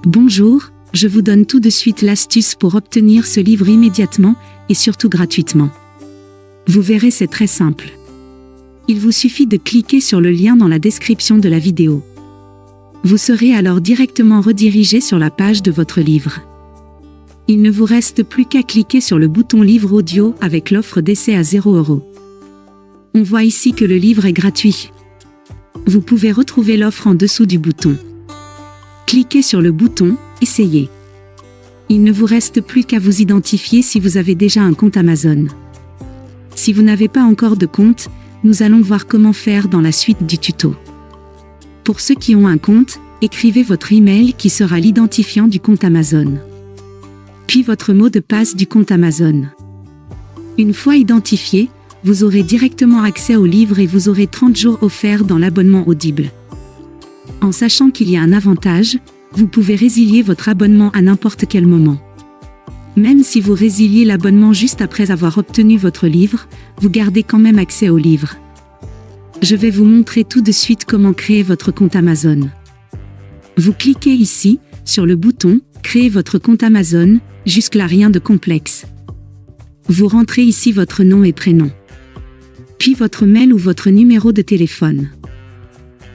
Bonjour, je vous donne tout de suite l'astuce pour obtenir ce livre immédiatement et surtout gratuitement. Vous verrez, c'est très simple. Il vous suffit de cliquer sur le lien dans la description de la vidéo. Vous serez alors directement redirigé sur la page de votre livre. Il ne vous reste plus qu'à cliquer sur le bouton livre audio avec l'offre d'essai à 0 €. On voit ici que le livre est gratuit. Vous pouvez retrouver l'offre en dessous du bouton. Cliquez sur le bouton « Essayez ». Il ne vous reste plus qu'à vous identifier si vous avez déjà un compte Amazon. Si vous n'avez pas encore de compte, nous allons voir comment faire dans la suite du tuto. Pour ceux qui ont un compte, écrivez votre email qui sera l'identifiant du compte Amazon. Puis votre mot de passe du compte Amazon. Une fois identifié, vous aurez directement accès au livre et vous aurez 30 jours offerts dans l'abonnement Audible. En sachant qu'il y a un avantage, vous pouvez résilier votre abonnement à n'importe quel moment. Même si vous résiliez l'abonnement juste après avoir obtenu votre livre, vous gardez quand même accès au livre. Je vais vous montrer tout de suite comment créer votre compte Amazon. Vous cliquez ici, sur le bouton « Créer votre compte Amazon », jusque-là rien de complexe. Vous rentrez ici votre nom et prénom. Puis votre mail ou votre numéro de téléphone.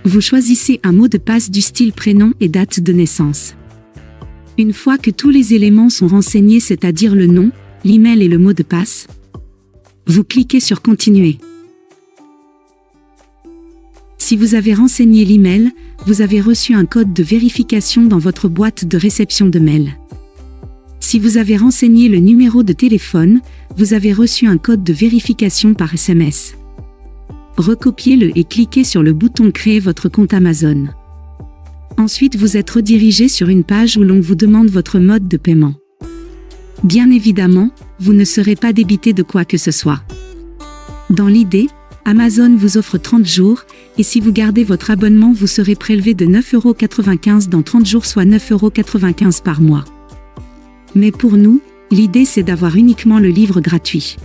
Vous choisissez un mot de passe du style prénom et date de naissance. Une fois que tous les éléments sont renseignés, c'est-à-dire le nom, l'email et le mot de passe, vous cliquez sur Continuer. Si vous avez renseigné l'email, vous avez reçu un code de vérification dans votre boîte de réception de mail. Si vous avez renseigné le numéro de téléphone, vous avez reçu un code de vérification par SMS. Recopiez-le et cliquez sur le bouton Créer votre compte Amazon. Ensuite, vous êtes redirigé sur une page où l'on vous demande votre mode de paiement. Bien évidemment, vous ne serez pas débité de quoi que ce soit. Dans l'idée, Amazon vous offre 30 jours, et si vous gardez votre abonnement, vous serez prélevé de 9,95 € dans 30 jours, soit 9,95 € par mois. Mais pour nous, l'idée c'est d'avoir uniquement le livre gratuit.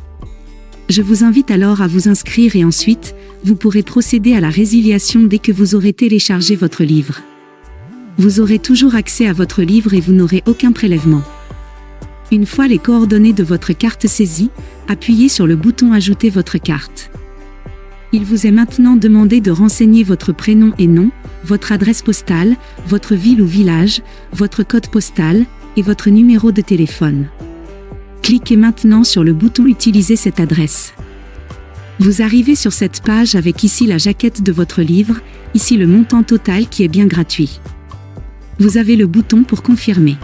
Je vous invite alors à vous inscrire et ensuite, vous pourrez procéder à la résiliation dès que vous aurez téléchargé votre livre. Vous aurez toujours accès à votre livre et vous n'aurez aucun prélèvement. Une fois les coordonnées de votre carte saisies, appuyez sur le bouton Ajouter votre carte. Il vous est maintenant demandé de renseigner votre prénom et nom, votre adresse postale, votre ville ou village, votre code postal et votre numéro de téléphone. Cliquez maintenant sur le bouton Utiliser cette adresse. Vous arrivez sur cette page avec ici la jaquette de votre livre, ici le montant total qui est bien gratuit. Vous avez le bouton pour confirmer.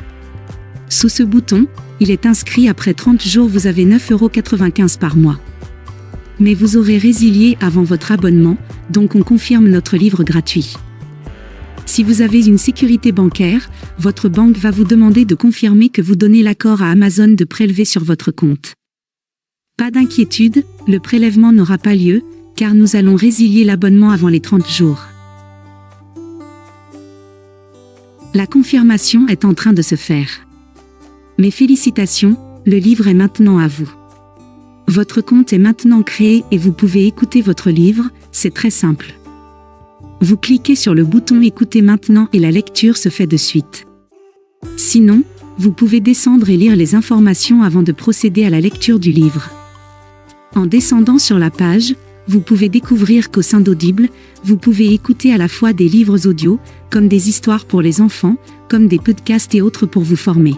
Sous ce bouton, il est inscrit après 30 jours, vous avez 9,95 € par mois. Mais vous aurez résilié avant votre abonnement, donc on confirme notre livre gratuit. Si vous avez une sécurité bancaire, votre banque va vous demander de confirmer que vous donnez l'accord à Amazon de prélever sur votre compte. Pas d'inquiétude, le prélèvement n'aura pas lieu, car nous allons résilier l'abonnement avant les 30 jours. La confirmation est en train de se faire. Mes félicitations, le livre est maintenant à vous. Votre compte est maintenant créé et vous pouvez écouter votre livre, c'est très simple. Vous cliquez sur le bouton Écouter maintenant et la lecture se fait de suite. Sinon, vous pouvez descendre et lire les informations avant de procéder à la lecture du livre. En descendant sur la page, vous pouvez découvrir qu'au sein d'Audible, vous pouvez écouter à la fois des livres audio, comme des histoires pour les enfants, comme des podcasts et autres pour vous former.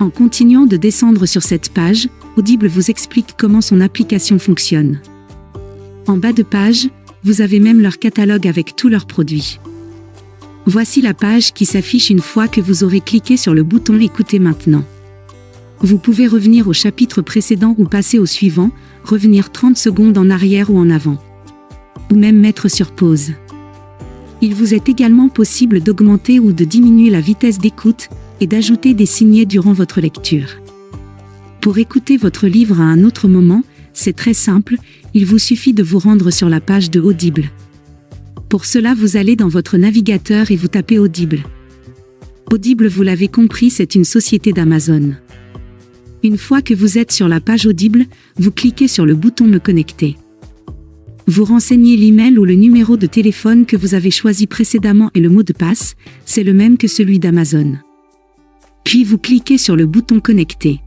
En continuant de descendre sur cette page, Audible vous explique comment son application fonctionne. En bas de page, vous avez même leur catalogue avec tous leurs produits. Voici la page qui s'affiche une fois que vous aurez cliqué sur le bouton Écouter maintenant. Vous pouvez revenir au chapitre précédent ou passer au suivant, revenir 30 secondes en arrière ou en avant. Ou même mettre sur pause. Il vous est également possible d'augmenter ou de diminuer la vitesse d'écoute et d'ajouter des signets durant votre lecture. Pour écouter votre livre à un autre moment, c'est très simple, il vous suffit de vous rendre sur la page de Audible. Pour cela, vous allez dans votre navigateur et vous tapez Audible. Audible, vous l'avez compris, c'est une société d'Amazon. Une fois que vous êtes sur la page Audible, vous cliquez sur le bouton Me connecter. Vous renseignez l'email ou le numéro de téléphone que vous avez choisi précédemment et le mot de passe, c'est le même que celui d'Amazon. Puis vous cliquez sur le bouton Connecter.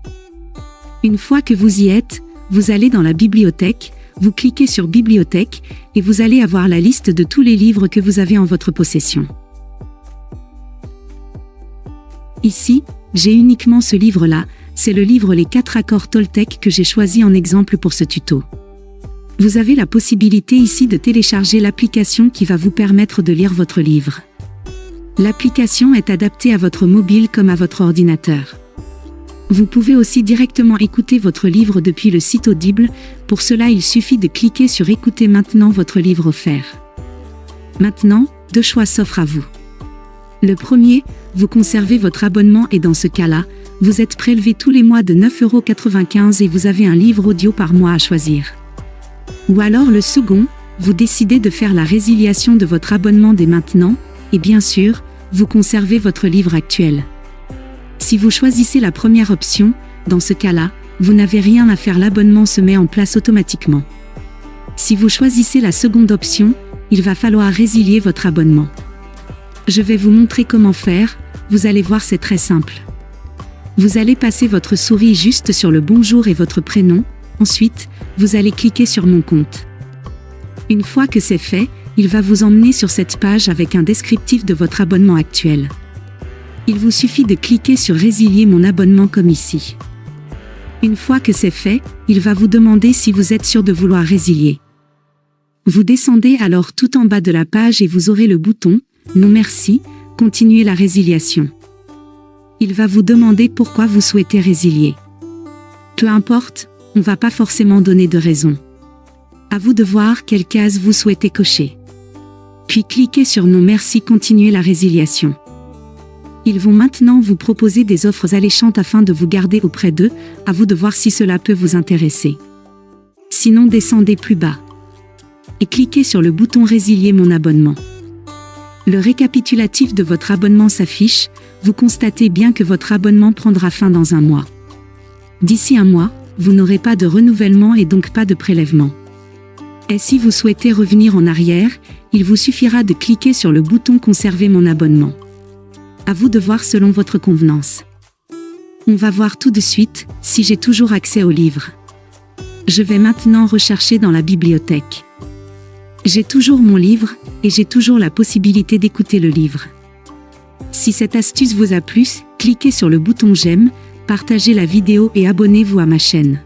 Une fois que vous y êtes, vous allez dans la bibliothèque, vous cliquez sur Bibliothèque et vous allez avoir la liste de tous les livres que vous avez en votre possession. Ici, j'ai uniquement ce livre-là, c'est le livre Les 4 accords Toltec que j'ai choisi en exemple pour ce tuto. Vous avez la possibilité ici de télécharger l'application qui va vous permettre de lire votre livre. L'application est adaptée à votre mobile comme à votre ordinateur. Vous pouvez aussi directement écouter votre livre depuis le site Audible, pour cela il suffit de cliquer sur Écoutez maintenant votre livre offert. Maintenant, 2 choix s'offrent à vous. Le premier, vous conservez votre abonnement et dans ce cas-là, vous êtes prélevé tous les mois de 9,95 € et vous avez un livre audio par mois à choisir. Ou alors le second, vous décidez de faire la résiliation de votre abonnement dès maintenant, et bien sûr, vous conservez votre livre actuel. Si vous choisissez la première option, dans ce cas-là, vous n'avez rien à faire, l'abonnement se met en place automatiquement. Si vous choisissez la seconde option, il va falloir résilier votre abonnement. Je vais vous montrer comment faire, vous allez voir c'est très simple. Vous allez passer votre souris juste sur le bonjour et votre prénom, ensuite, vous allez cliquer sur Mon compte. Une fois que c'est fait, il va vous emmener sur cette page avec un descriptif de votre abonnement actuel. Il vous suffit de cliquer sur Résilier mon abonnement comme ici. Une fois que c'est fait, il va vous demander si vous êtes sûr de vouloir résilier. Vous descendez alors tout en bas de la page et vous aurez le bouton « Non merci, continuez la résiliation ». Il va vous demander pourquoi vous souhaitez résilier. Peu importe, on ne va pas forcément donner de raison. À vous de voir quelle case vous souhaitez cocher. Puis cliquez sur Non merci, continuez la résiliation. Ils vont maintenant vous proposer des offres alléchantes afin de vous garder auprès d'eux, à vous de voir si cela peut vous intéresser. Sinon descendez plus bas. Et cliquez sur le bouton Résilier mon abonnement. Le récapitulatif de votre abonnement s'affiche, vous constatez bien que votre abonnement prendra fin dans un mois. D'ici un mois, vous n'aurez pas de renouvellement et donc pas de prélèvement. Et si vous souhaitez revenir en arrière, il vous suffira de cliquer sur le bouton Conserver mon abonnement. À vous de voir selon votre convenance. On va voir tout de suite si j'ai toujours accès au livre. Je vais maintenant rechercher dans la bibliothèque. J'ai toujours mon livre, et j'ai toujours la possibilité d'écouter le livre. Si cette astuce vous a plu, cliquez sur le bouton j'aime, partagez la vidéo et abonnez-vous à ma chaîne.